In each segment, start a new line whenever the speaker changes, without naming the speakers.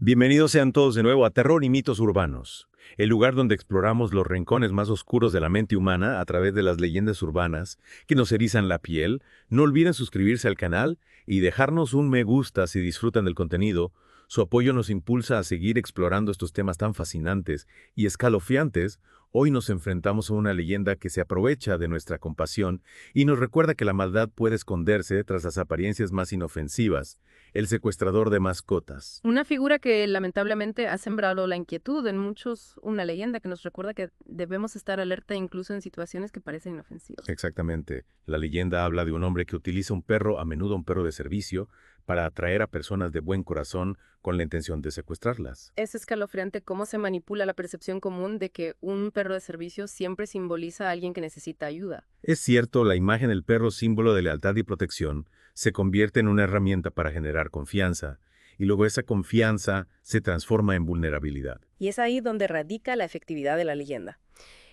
Bienvenidos sean todos de nuevo a Terror y Mitos Urbanos, el lugar donde exploramos los rincones más oscuros de la mente humana a través de las leyendas urbanas que nos erizan la piel. No olviden suscribirse al canal y dejarnos un me gusta si disfrutan del contenido. Su apoyo nos impulsa a seguir explorando estos temas tan fascinantes y escalofriantes. Hoy nos enfrentamos a una leyenda que se aprovecha de nuestra compasión y nos recuerda que la maldad puede esconderse tras las apariencias más inofensivas: el secuestrador de mascotas.
Una figura que lamentablemente ha sembrado la inquietud en muchos, una leyenda que nos recuerda que debemos estar alerta incluso en situaciones que parecen inofensivas.
Exactamente. La leyenda habla de un hombre que utiliza un perro, a menudo un perro de servicio, para atraer a personas de buen corazón con la intención de secuestrarlas.
Es escalofriante cómo se manipula la percepción común de que un perro de servicio siempre simboliza a alguien que necesita ayuda.
Es cierto, la imagen del perro, símbolo de lealtad y protección, se convierte en una herramienta para generar confianza, y luego esa confianza se transforma en vulnerabilidad.
Y es ahí donde radica la efectividad de la leyenda.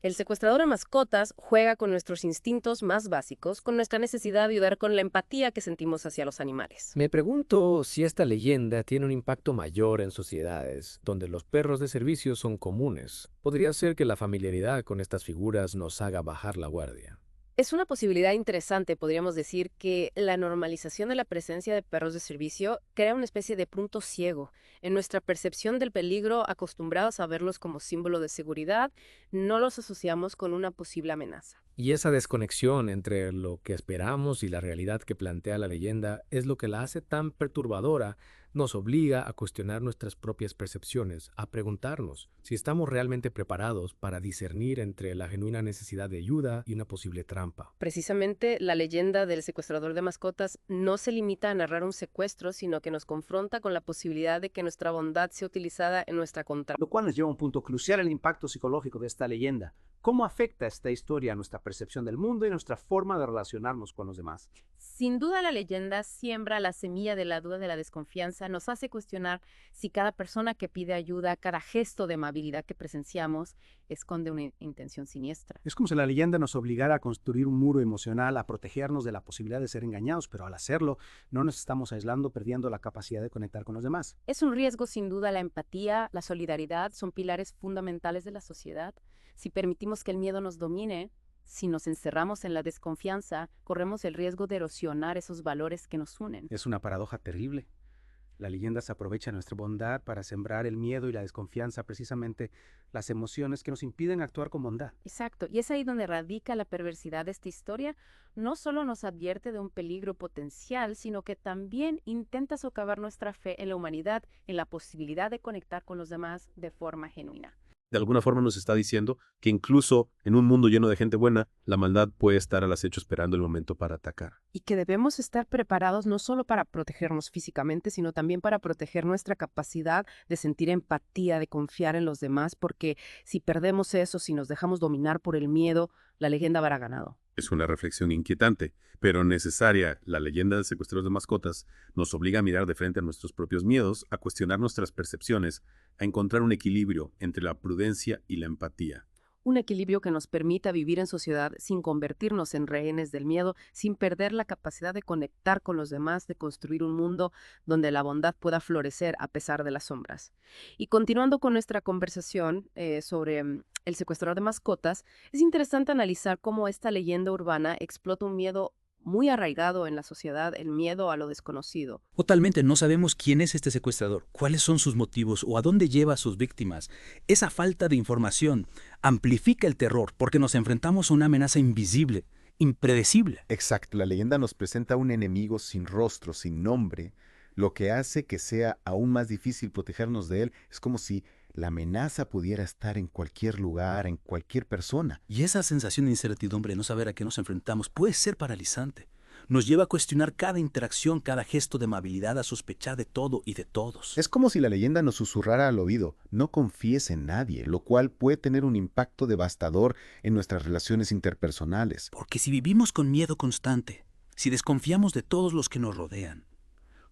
El secuestrador de mascotas juega con nuestros instintos más básicos, con nuestra necesidad de ayudar, con la empatía que sentimos hacia los animales.
Me pregunto si esta leyenda tiene un impacto mayor en sociedades donde los perros de servicio son comunes. Podría ser que la familiaridad con estas figuras nos haga bajar la guardia.
Es una posibilidad interesante, podríamos decir, que la normalización de la presencia de perros de servicio crea una especie de punto ciego. En nuestra percepción del peligro, acostumbrados a verlos como símbolo de seguridad, no los asociamos con una posible amenaza.
Y esa desconexión entre lo que esperamos y la realidad que plantea la leyenda es lo que la hace tan perturbadora. Nos obliga a cuestionar nuestras propias percepciones, a preguntarnos si estamos realmente preparados para discernir entre la genuina necesidad de ayuda y una posible trampa.
Precisamente, la leyenda del secuestrador de mascotas no se limita a narrar un secuestro, sino que nos confronta con la posibilidad de que nuestra bondad sea utilizada en nuestra contra.
Lo cual nos lleva a un punto crucial: el impacto psicológico de esta leyenda. ¿Cómo afecta esta historia a nuestra percepción del mundo y nuestra forma de relacionarnos con los demás?
Sin duda, la leyenda siembra la semilla de la duda, de la desconfianza, nos hace cuestionar si cada persona que pide ayuda, cada gesto de amabilidad que presenciamos, esconde una intención siniestra.
Es como si la leyenda nos obligara a construir un muro emocional, a protegernos de la posibilidad de ser engañados, pero al hacerlo no nos estamos aislando, perdiendo la capacidad de conectar con los demás.
Es un riesgo, sin duda. La empatía, la solidaridad son pilares fundamentales de la sociedad. Si permitimos que el miedo nos domine, si nos encerramos en la desconfianza, corremos el riesgo de erosionar esos valores que nos unen.
Es una paradoja terrible. La leyenda se aprovecha de nuestra bondad para sembrar el miedo y la desconfianza, precisamente las emociones que nos impiden actuar con bondad.
Exacto, y es ahí donde radica la perversidad de esta historia. No solo nos advierte de un peligro potencial, sino que también intenta socavar nuestra fe en la humanidad, en la posibilidad de conectar con los demás de forma genuina.
De alguna forma nos está diciendo que incluso en un mundo lleno de gente buena, la maldad puede estar al acecho esperando el momento para atacar.
Y que debemos estar preparados no solo para protegernos físicamente, sino también para proteger nuestra capacidad de sentir empatía, de confiar en los demás, porque si perdemos eso, si nos dejamos dominar por el miedo, la leyenda habrá ganado.
Es una reflexión inquietante, pero necesaria. La leyenda del secuestrador de mascotas nos obliga a mirar de frente a nuestros propios miedos, a cuestionar nuestras percepciones, a encontrar un equilibrio entre la prudencia y la empatía.
Un equilibrio que nos permita vivir en sociedad sin convertirnos en rehenes del miedo, sin perder la capacidad de conectar con los demás, de construir un mundo donde la bondad pueda florecer a pesar de las sombras. Y continuando con nuestra conversación sobre el secuestrador de mascotas, es interesante analizar cómo esta leyenda urbana explota un miedo muy arraigado en la sociedad, el miedo a lo desconocido.
Totalmente, no sabemos quién es este secuestrador, cuáles son sus motivos o a dónde lleva a sus víctimas. Esa falta de información amplifica el terror porque nos enfrentamos a una amenaza invisible, impredecible.
Exacto, la leyenda nos presenta a un enemigo sin rostro, sin nombre, lo que hace que sea aún más difícil protegernos de él. Es como si la amenaza pudiera estar en cualquier lugar, en cualquier persona.
Y esa sensación de incertidumbre, no saber a qué nos enfrentamos, puede ser paralizante. Nos lleva a cuestionar cada interacción, cada gesto de amabilidad, a sospechar de todo y de todos.
Es como si la leyenda nos susurrara al oído: no confíes en nadie, lo cual puede tener un impacto devastador en nuestras relaciones interpersonales.
Porque si vivimos con miedo constante, si desconfiamos de todos los que nos rodean,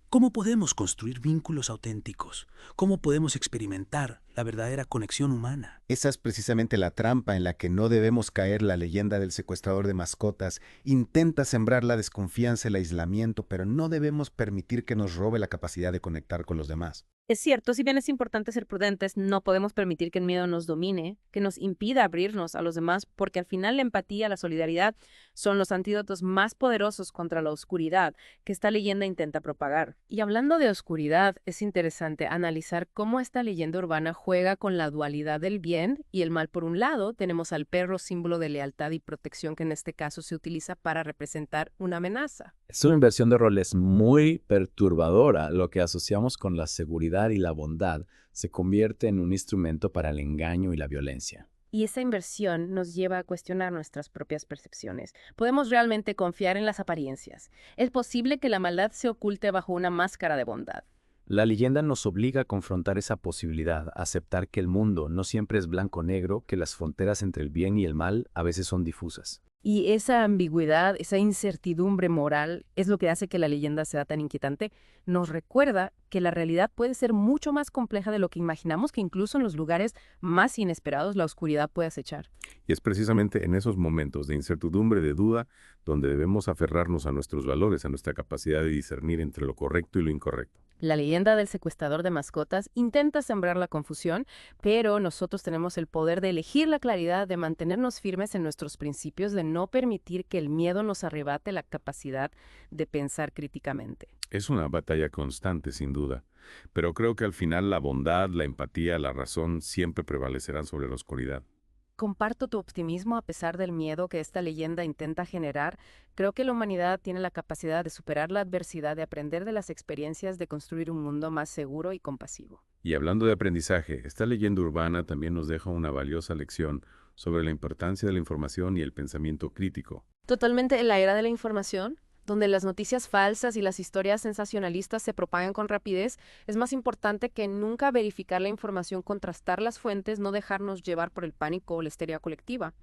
¿cómo podemos construir vínculos auténticos? ¿Cómo podemos experimentar la verdadera conexión humana?
Esa es precisamente la trampa en la que no debemos caer. La leyenda del secuestrador de mascotas intenta sembrar la desconfianza, el aislamiento, pero no debemos permitir que nos robe la capacidad de conectar con los demás.
Es cierto, si bien es importante ser prudentes, no podemos permitir que el miedo nos domine, que nos impida abrirnos a los demás, porque al final la empatía, la solidaridad son los antídotos más poderosos contra la oscuridad que esta leyenda intenta propagar.
Y hablando de oscuridad, es interesante analizar cómo esta leyenda urbana juega con la dualidad del bien y el mal. Por un lado, tenemos al perro, símbolo de lealtad y protección, que en este caso se utiliza para representar una amenaza.
Es una inversión de roles muy perturbadora. Lo que asociamos con la seguridad y la bondad se convierte en un instrumento para el engaño y la violencia.
Y esa inversión nos lleva a cuestionar nuestras propias percepciones. ¿Podemos realmente confiar en las apariencias? ¿Es posible que la maldad se oculte bajo una máscara de bondad?
La leyenda nos obliga a confrontar esa posibilidad, a aceptar que el mundo no siempre es blanco-negro, que las fronteras entre el bien y el mal a veces son difusas.
Y esa ambigüedad, esa incertidumbre moral es lo que hace que la leyenda sea tan inquietante. Nos recuerda que la realidad puede ser mucho más compleja de lo que imaginamos, que incluso en los lugares más inesperados la oscuridad puede acechar.
Y es precisamente en esos momentos de incertidumbre, de duda, donde debemos aferrarnos a nuestros valores, a nuestra capacidad de discernir entre lo correcto y lo incorrecto.
La leyenda del secuestrador de mascotas intenta sembrar la confusión, pero nosotros tenemos el poder de elegir la claridad, de mantenernos firmes en nuestros principios, de no permitir que el miedo nos arrebate la capacidad de pensar críticamente.
Es una batalla constante, sin duda, pero creo que al final la bondad, la empatía, la razón siempre prevalecerán sobre la oscuridad.
Comparto tu optimismo a pesar del miedo que esta leyenda intenta generar. Creo que la humanidad tiene la capacidad de superar la adversidad, de aprender de las experiencias, de construir un mundo más seguro y compasivo.
Y hablando de aprendizaje, esta leyenda urbana también nos deja una valiosa lección sobre la importancia de la información y el pensamiento crítico.
Totalmente en la era de la información, donde las noticias falsas y las historias sensacionalistas se propagan con rapidez, es más importante que nunca verificar la información, contrastar las fuentes, no dejarnos llevar por el pánico o la histeria colectiva.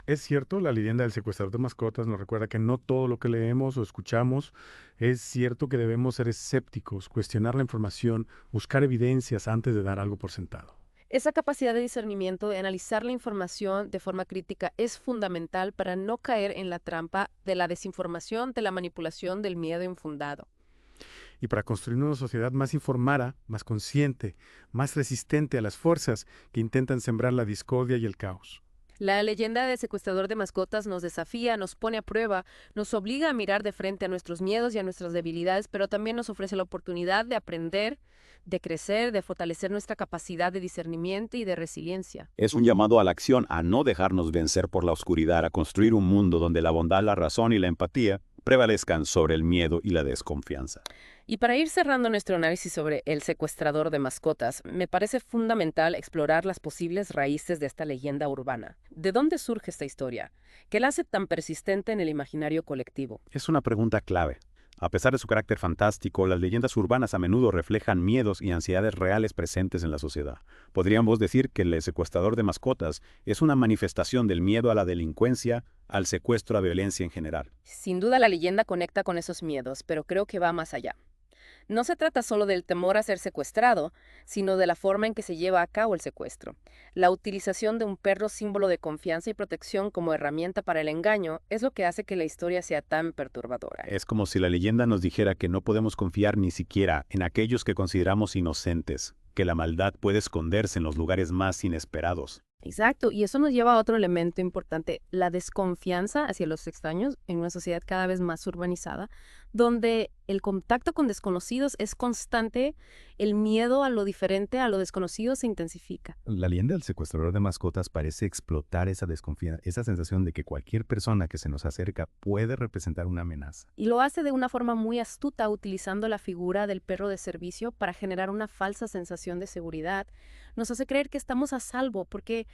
Es cierto, la leyenda del secuestrador de mascotas nos recuerda que no todo lo que leemos o escuchamos es cierto, que debemos ser escépticos, cuestionar la información, buscar evidencias antes de dar algo por sentado.
Esa capacidad de discernimiento, de analizar la información de forma crítica, es fundamental para no caer en la trampa de la desinformación, de la manipulación, del miedo infundado.
Y para construir una sociedad más informada, más consciente, más resistente a las fuerzas que intentan sembrar la discordia y el caos.
La leyenda del secuestrador de mascotas nos desafía, nos pone a prueba, nos obliga a mirar de frente a nuestros miedos y a nuestras debilidades, pero también nos ofrece la oportunidad de aprender, de crecer, de fortalecer nuestra capacidad de discernimiento y de resiliencia.
Es un llamado a la acción, a no dejarnos vencer por la oscuridad, a construir un mundo donde la bondad, la razón y la empatía prevalezcan sobre el miedo y la desconfianza.
Y para ir cerrando nuestro análisis sobre el secuestrador de mascotas, me parece fundamental explorar las posibles raíces de esta leyenda urbana. ¿De dónde surge esta historia? ¿Qué la hace tan persistente en el imaginario colectivo?
Es una pregunta clave. A pesar de su carácter fantástico, las leyendas urbanas a menudo reflejan miedos y ansiedades reales presentes en la sociedad. Podríamos decir que el secuestrador de mascotas es una manifestación del miedo a la delincuencia, al secuestro, a violencia en general.
Sin duda la leyenda conecta con esos miedos, pero creo que va más allá. No se trata solo del temor a ser secuestrado, sino de la forma en que se lleva a cabo el secuestro. La utilización de un perro, símbolo de confianza y protección, como herramienta para el engaño, es lo que hace que la historia sea tan perturbadora.
Es como si la leyenda nos dijera que no podemos confiar ni siquiera en aquellos que consideramos inocentes, que la maldad puede esconderse en los lugares más inesperados.
Exacto, y eso nos lleva a otro elemento importante, la desconfianza hacia los extraños en una sociedad cada vez más urbanizada, donde el contacto con desconocidos es constante, el miedo a lo diferente, a lo desconocido se intensifica.
La leyenda del secuestrador de mascotas parece explotar esa desconfianza, esa sensación de que cualquier persona que se nos acerca puede representar una amenaza.
Y lo hace de una forma muy astuta, utilizando la figura del perro de servicio para generar una falsa sensación de seguridad. Nos hace creer que estamos a salvo porque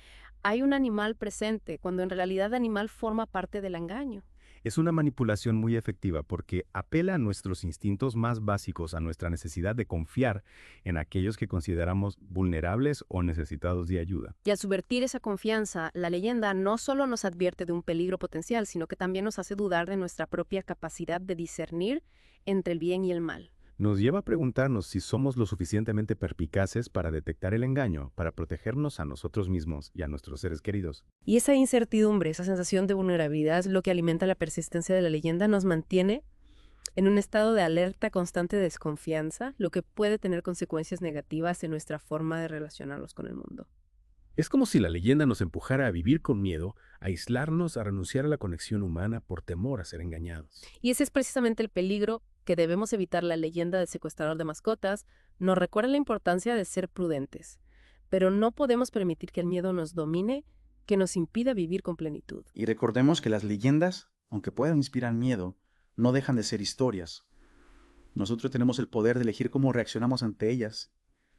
hay un animal presente, cuando en realidad el animal forma parte del engaño.
Es una manipulación muy efectiva porque apela a nuestros instintos más básicos, a nuestra necesidad de confiar en aquellos que consideramos vulnerables o necesitados de ayuda.
Y al subvertir esa confianza, la leyenda no solo nos advierte de un peligro potencial, sino que también nos hace dudar de nuestra propia capacidad de discernir entre el bien y el mal.
Nos lleva a preguntarnos si somos lo suficientemente perspicaces para detectar el engaño, para protegernos a nosotros mismos y a nuestros seres queridos.
Y esa incertidumbre, esa sensación de vulnerabilidad es lo que alimenta la persistencia de la leyenda, nos mantiene en un estado de alerta constante de desconfianza, lo que puede tener consecuencias negativas en nuestra forma de relacionarnos con el mundo.
Es como si la leyenda nos empujara a vivir con miedo, a aislarnos, a renunciar a la conexión humana por temor a ser engañados.
Y ese es precisamente el peligro que debemos evitar. La leyenda del secuestrador de mascotas nos recuerda la importancia de ser prudentes, pero no podemos permitir que el miedo nos domine, que nos impida vivir con plenitud.
Y recordemos que las leyendas, aunque puedan inspirar miedo, no dejan de ser historias. Nosotros tenemos el poder de elegir cómo reaccionamos ante ellas,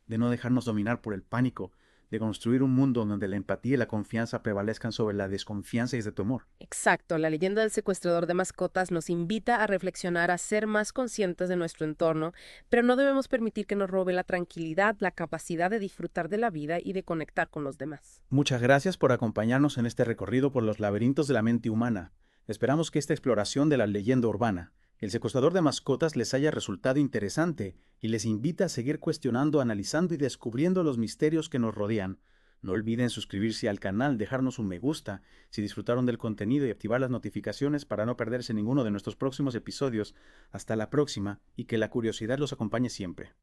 de no dejarnos dominar por el pánico, de construir un mundo donde la empatía y la confianza prevalezcan sobre la desconfianza y ese temor.
Exacto, la leyenda del secuestrador de mascotas nos invita a reflexionar, a ser más conscientes de nuestro entorno, pero no debemos permitir que nos robe la tranquilidad, la capacidad de disfrutar de la vida y de conectar con los demás.
Muchas gracias por acompañarnos en este recorrido por los laberintos de la mente humana. Esperamos que esta exploración de la leyenda urbana, el secuestrador de mascotas, les haya resultado interesante y les invita a seguir cuestionando, analizando y descubriendo los misterios que nos rodean. No olviden suscribirse al canal, dejarnos un me gusta si disfrutaron del contenido y activar las notificaciones para no perderse ninguno de nuestros próximos episodios. Hasta la próxima y que la curiosidad los acompañe siempre.